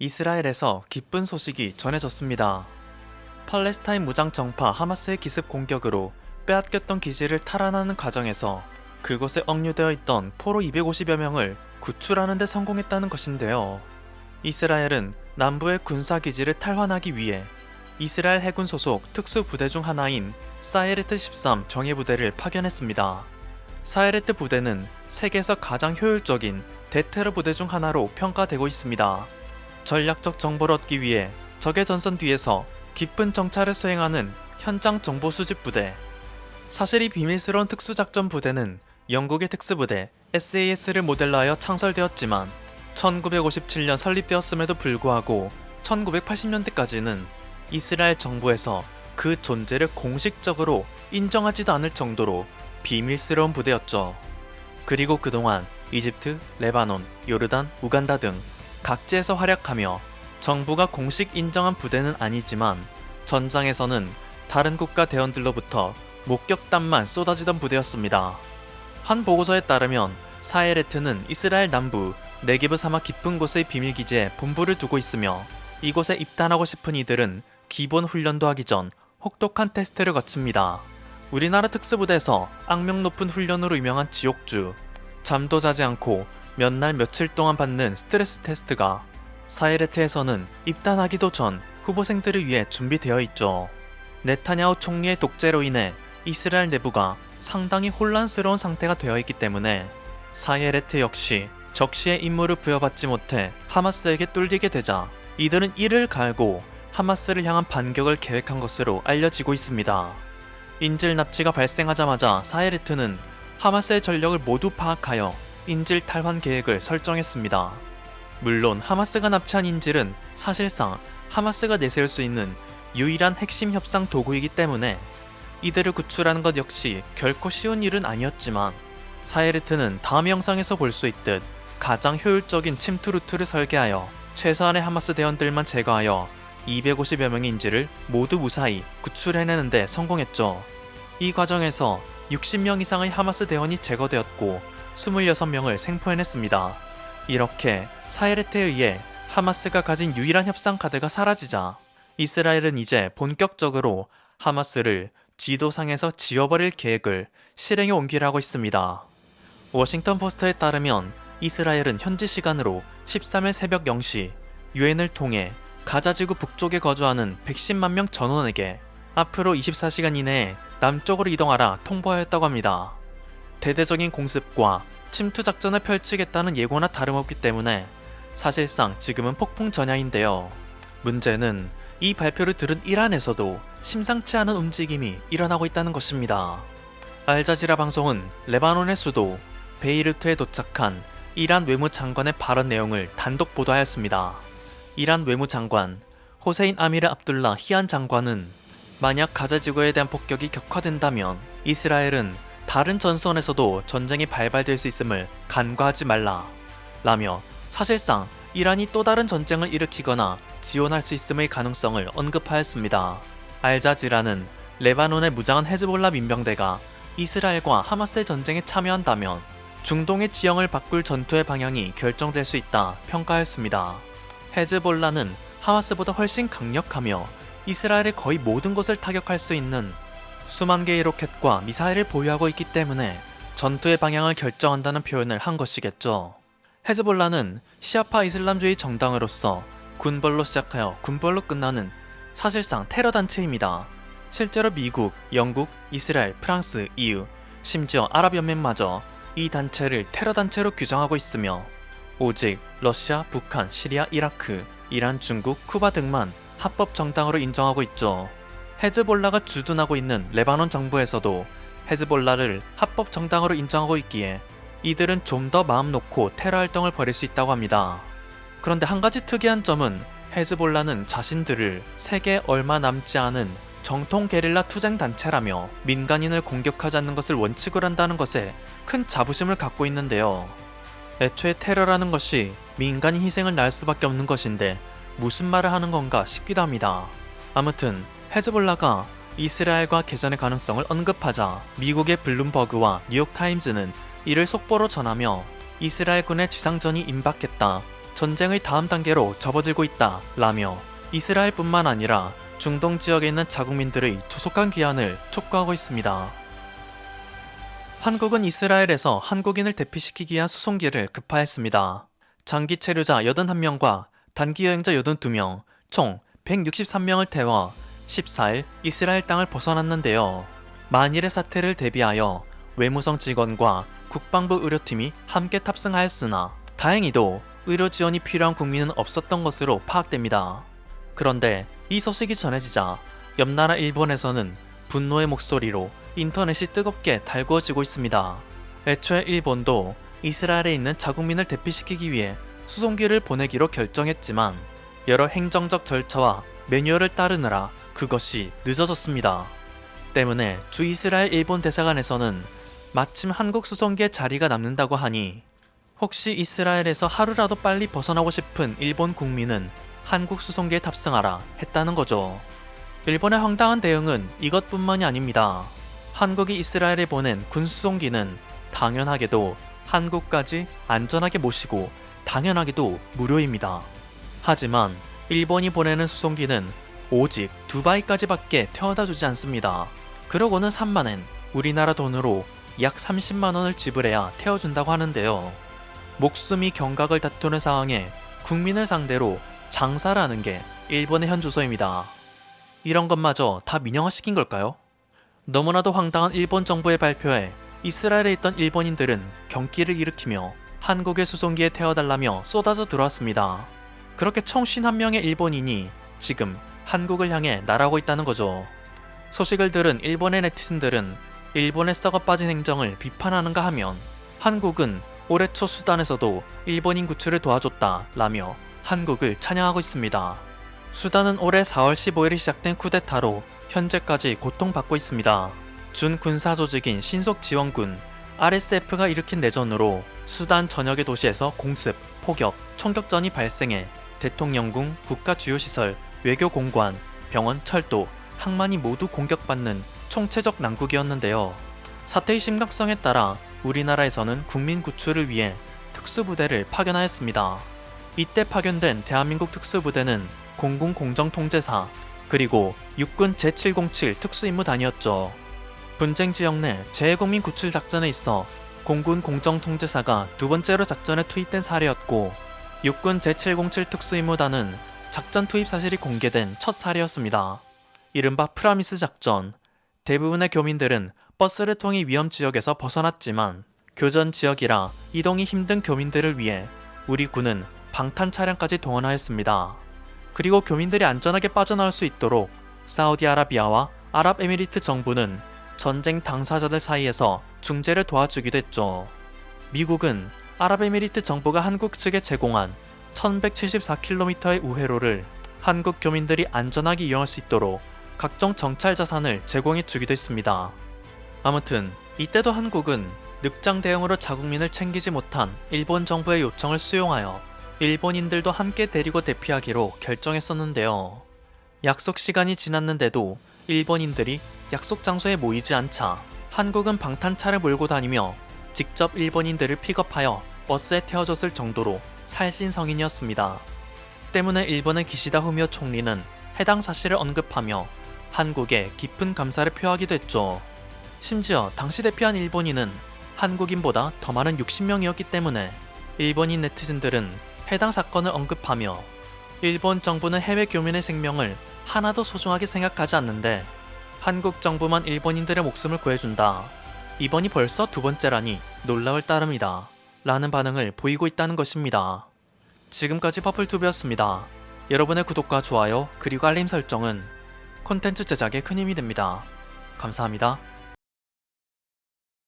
이스라엘에서 기쁜 소식이 전해졌습니다. 팔레스타인 무장 정파 하마스의 기습 공격으로 빼앗겼던 기지를 탈환하는 과정에서 그곳에 억류되어 있던 포로 250여 명을 구출하는 데 성공했다는 것인데요. 이스라엘은 남부의 군사기지를 탈환하기 위해 이스라엘 해군 소속 특수부대 중 하나인 사이레트 13 정예부대를 파견했습니다. 사이레트 부대는 세계에서 가장 효율적인 대테러 부대 중 하나로 평가되고 있습니다. 전략적 정보를 얻기 위해 적의 전선 뒤에서 깊은 정찰을 수행하는 현장 정보 수집 부대. 사실 이 비밀스러운 특수작전 부대는 영국의 특수부대 SAS를 모델로 하여 창설되었지만 1957년 설립되었음에도 불구하고 1980년대까지는 이스라엘 정부에서 그 존재를 공식적으로 인정하지도 않을 정도로 비밀스러운 부대였죠. 그리고 그동안 이집트, 레바논, 요르단, 우간다 등 각지에서 활약하며 정부가 공식 인정한 부대는 아니지만 전장에서는 다른 국가 대원들로부터 목격담만 쏟아지던 부대였습니다. 한 보고서에 따르면 사헤레트는 이스라엘 남부 네게브 사막 깊은 곳의 비밀기지에 본부를 두고 있으며 이곳에 입단하고 싶은 이들은 기본 훈련도 하기 전 혹독한 테스트를 거칩니다. 우리나라 특수부대에서 악명 높은 훈련으로 유명한 지옥주, 잠도 자지 않고 몇 날 며칠 동안 받는 스트레스 테스트가 사헤레트에서는 입단하기도 전 후보생들을 위해 준비되어 있죠. 네타냐후 총리의 독재로 인해 이스라엘 내부가 상당히 혼란스러운 상태가 되어 있기 때문에 사헤레트 역시 적시의 임무를 부여받지 못해 하마스에게 뚫리게 되자 이들은 이를 갈고 하마스를 향한 반격을 계획한 것으로 알려지고 있습니다. 인질 납치가 발생하자마자 사헤레트는 하마스의 전력을 모두 파악하여 인질 탈환 계획을 설정했습니다. 물론 하마스가 납치한 인질은 사실상 하마스가 내세울 수 있는 유일한 핵심 협상 도구이기 때문에 이들을 구출하는 것 역시 결코 쉬운 일은 아니었지만 사헤르트는 다음 영상에서 볼 수 있듯 가장 효율적인 침투 루트를 설계하여 최소한의 하마스 대원들만 제거하여 250여 명의 인질을 모두 무사히 구출해내는데 성공했죠. 이 과정에서 60명 이상의 하마스 대원이 제거되었고 26명을 생포해냈습니다. 이렇게 사헤레트에 의해 하마스가 가진 유일한 협상 카드가 사라지자 이스라엘은 이제 본격적으로 하마스를 지도상에서 지워버릴 계획을 실행에 옮기려고 있습니다. 워싱턴 포스트에 따르면 이스라엘은 현지 시간으로 13일 새벽 0시 유엔을 통해 가자지구 북쪽에 거주하는 110만 명 전원에게 앞으로 24시간 이내에 남쪽으로 이동하라 통보하였다고 합니다. 대대적인 공습과 침투 작전을 펼치겠다는 예고나 다름없기 때문에 사실상 지금은 폭풍 전야인데요. 문제는 이 발표를 들은 이란에서도 심상치 않은 움직임이 일어나고 있다는 것입니다. 알자지라 방송은 레바논의 수도 베이루트에 도착한 이란 외무장관의 발언 내용을 단독 보도하였습니다. 이란 외무장관 호세인 아미르 압둘라 히안 장관은 만약 가자지구에 대한 폭격이 격화된다면 이스라엘은 다른 전선에서도 전쟁이 발발될 수 있음을 간과하지 말라 라며 사실상 이란이 또 다른 전쟁을 일으키거나 지원할 수 있음의 가능성을 언급하였습니다. 알자지라는 레바논의 무장한 헤즈볼라 민병대가 이스라엘과 하마스의 전쟁에 참여한다면 중동의 지형을 바꿀 전투의 방향이 결정될 수 있다 평가했습니다. 헤즈볼라는 하마스보다 훨씬 강력하며 이스라엘의 거의 모든 곳을 타격할 수 있는 수만 개의 로켓과 미사일을 보유하고 있기 때문에 전투의 방향을 결정한다는 표현을 한 것이겠죠. 헤즈볼라는 시아파 이슬람주의 정당으로서 군벌로 시작하여 군벌로 끝나는 사실상 테러 단체입니다. 실제로 미국, 영국, 이스라엘, 프랑스, EU, 심지어 아랍연맹마저 이 단체를 테러 단체로 규정하고 있으며 오직 러시아, 북한, 시리아, 이라크, 이란, 중국, 쿠바 등만 합법 정당으로 인정하고 있죠. 헤즈볼라가 주둔하고 있는 레바논 정부에서도 헤즈볼라를 합법 정당으로 인정하고 있기에 이들은 좀 더 마음 놓고 테러 활동을 벌일 수 있다고 합니다. 그런데 한 가지 특이한 점은 헤즈볼라는 자신들을 세계에 얼마 남지 않은 정통 게릴라 투쟁 단체라며 민간인을 공격하지 않는 것을 원칙으로 한다는 것에 큰 자부심을 갖고 있는데요. 애초에 테러라는 것이 민간인 희생을 낳을 수밖에 없는 것인데 무슨 말을 하는 건가 싶기도 합니다. 아무튼 헤즈볼라가 이스라엘과 개전의 가능성을 언급하자 미국의 블룸버그와 뉴욕타임즈는 이를 속보로 전하며 이스라엘군의 지상전이 임박했다, 전쟁의 다음 단계로 접어들고 있다 라며 이스라엘뿐만 아니라 중동 지역에 있는 자국민들의 조속한 귀환을 촉구하고 있습니다. 한국은 이스라엘에서 한국인을 대피시키기 위한 수송기를 급파했습니다. 장기 체류자 81명과 단기 여행자 82명, 총 163명을 태워 14일 이스라엘 땅을 벗어났는데요. 만일의 사태를 대비하여 외무성 직원과 국방부 의료팀이 함께 탑승하였으나 다행히도 의료 지원이 필요한 국민은 없었던 것으로 파악됩니다. 그런데 이 소식이 전해지자 옆나라 일본에서는 분노의 목소리로 인터넷이 뜨겁게 달구어지고 있습니다. 애초에 일본도 이스라엘에 있는 자국민을 대피시키기 위해 수송기를 보내기로 결정했지만 여러 행정적 절차와 매뉴얼을 따르느라 그것이 늦어졌습니다. 때문에 주 이스라엘 일본 대사관에서는 마침 한국 수송기에 자리가 남는다고 하니 혹시 이스라엘에서 하루라도 빨리 벗어나고 싶은 일본 국민은 한국 수송기에 탑승하라 했다는 거죠. 일본의 황당한 대응은 이것뿐만이 아닙니다. 한국이 이스라엘에 보낸 군 수송기는 당연하게도 한국까지 안전하게 모시고 당연하게도 무료입니다. 하지만 일본이 보내는 수송기는 오직 두바이까지밖에 태워다 주지 않습니다. 그러고는 3만엔 우리나라 돈으로 약 30만원을 지불해야 태워준다고 하는데요. 목숨이 경각을 다투는 상황에 국민을 상대로 장사를 하는 게 일본의 현 주소입니다. 이런 것마저 다 민영화시킨 걸까요? 너무나도 황당한 일본 정부의 발표에 이스라엘에 있던 일본인들은 경기를 일으키며 한국의 수송기에 태워달라며 쏟아져 들어왔습니다. 그렇게 총 51명의 일본인이 지금 한국을 향해 날아오고 있다는 거죠. 소식을 들은 일본의 네티즌들은 일본의 썩어 빠진 행정을 비판하는가 하면 한국은 올해 초 수단에서도 일본인 구출을 도와줬다 라며 한국을 찬양하고 있습니다. 수단은 올해 4월 15일에 시작된 쿠데타로 현재까지 고통받고 있습니다. 준 군사 조직인 신속지원군 RSF가 일으킨 내전으로 수단 전역의 도시에서 공습, 폭격, 총격전이 발생해 대통령궁, 국가 주요 시설, 외교 공관, 병원, 철도, 항만이 모두 공격받는 총체적 난국이었는데요. 사태의 심각성에 따라 우리나라에서는 국민 구출을 위해 특수부대를 파견하였습니다. 이때 파견된 대한민국 특수부대는 공군 공정통제사 그리고 육군 제707 특수임무단이었죠. 분쟁 지역 내 재외국민 구출 작전에 있어 공군 공정통제사가 두 번째로 작전에 투입된 사례였고 육군 제707 특수임무단은 작전 투입 사실이 공개된 첫 사례였습니다. 이른바 프라미스 작전. 대부분의 교민들은 버스를 통해 위험 지역에서 벗어났지만 교전 지역이라 이동이 힘든 교민들을 위해 우리 군은 방탄 차량까지 동원하였습니다. 그리고 교민들이 안전하게 빠져나올 수 있도록 사우디아라비아와 아랍에미리트 정부는 전쟁 당사자들 사이에서 중재를 도와주기도 했죠. 미국은 아랍에미리트 정부가 한국 측에 제공한 1174km의 우회로를 한국 교민들이 안전하게 이용할 수 있도록 각종 정찰 자산을 제공해 주기도 했습니다. 아무튼 이때도 한국은 늑장 대응으로 자국민을 챙기지 못한 일본 정부의 요청을 수용하여 일본인들도 함께 데리고 대피하기로 결정했었는데요. 약속 시간이 지났는데도 일본인들이 약속 장소에 모이지 않자 한국은 방탄차를 몰고 다니며 직접 일본인들을 픽업하여 버스에 태워줬을 정도로 살신성인이었습니다. 때문에 일본의 기시다 후미오 총리는 해당 사실을 언급하며 한국에 깊은 감사를 표하기도 했죠. 심지어 당시 대피한 일본인은 한국인보다 더 많은 60명이었기 때문에 일본인 네티즌들은 해당 사건을 언급하며 일본 정부는 해외 교민의 생명을 하나도 소중하게 생각하지 않는데 한국 정부만 일본인들의 목숨을 구해준다. 이번이 벌써 두 번째라니 놀라울 따름이다. 라는 반응을 보이고 있다는 것입니다. 지금까지 퍼플투브였습니다. 여러분의 구독과 좋아요 그리고 알림 설정은 콘텐츠 제작에 큰 힘이 됩니다. 감사합니다.